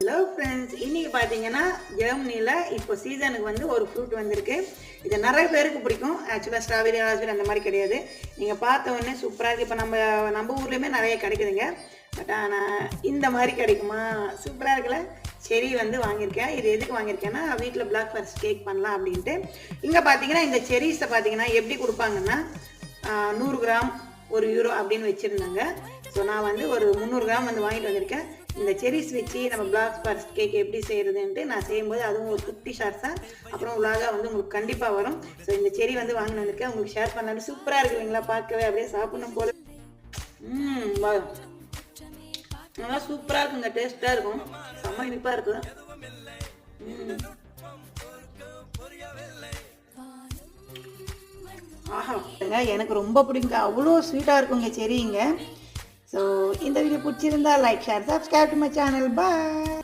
Hello friends, இன்றைக்கி பார்த்தீங்கன்னா ஜெர்மனியில் இப்போ சீசனுக்கு வந்து ஒரு ஃப்ரூட் வந்திருக்கு. இது நிறைய பேருக்கு பிடிக்கும். ஆக்சுவலாக ஸ்ட்ராபெரி, ராஸ்பெரி அந்த மாதிரி கிடையாது. நீங்கள் பார்த்த உடனே சூப்பராக இருக்குது. இப்போ நம்ம ஊர்லேயுமே நிறைய கிடைக்குதுங்க. பட் ஆனால் இந்த மாதிரி கிடைக்குமா? சூப்பராக இருக்குல்ல. செரி வந்து வாங்கியிருக்கேன். இது எதுக்கு வாங்கியிருக்கேன்னா, வீட்டில் பிளாக் ஃபாரஸ்ட் கேக் பண்ணலாம் அப்படின்ட்டு. இங்கே பார்த்தீங்கன்னா இந்த செரீஸை பார்த்தீங்கன்னா எப்படி கொடுப்பாங்கன்னா 100 கிராம் €1 அப்படின்னு வச்சுருந்தாங்க. ஸோ நான் வந்து ஒரு 300 கிராம் வந்து வாங்கிட்டு வந்திருக்கேன். இந்த செரிஸ் வச்சு நம்ம பிளாக் ஃபாரஸ்ட் கேக் எப்படி செய்கிறதுன்ட்டு நான் செய்யும்போது அதுவும் ஒரு குட்டி ஷார்ட்ஸாக அப்புறம் உள்ளாக வந்து உங்களுக்கு கண்டிப்பாக வரும். ஸோ இந்த செரி வந்து வாங்கி வந்திருக்கேன், உங்களுக்கு ஷேர் பண்ணாலும் சூப்பராக இருக்குங்களா, பார்க்கவே அப்படியே சாப்பிடணும் போல. நல்லா சூப்பராக இருக்குங்க, டேஸ்ட்டாக இருக்கும், செம்ம இனிப்பாக இருக்கும். ஆஹா, எனக்கு ரொம்ப பிடிக்குங்க, அவ்வளோ ஸ்வீட்டாக இருக்குங்க செரிங்க. ஸோ இந்த வீடியோ பிடிச்சிருந்தா like, share, subscribe to my channel. Bye.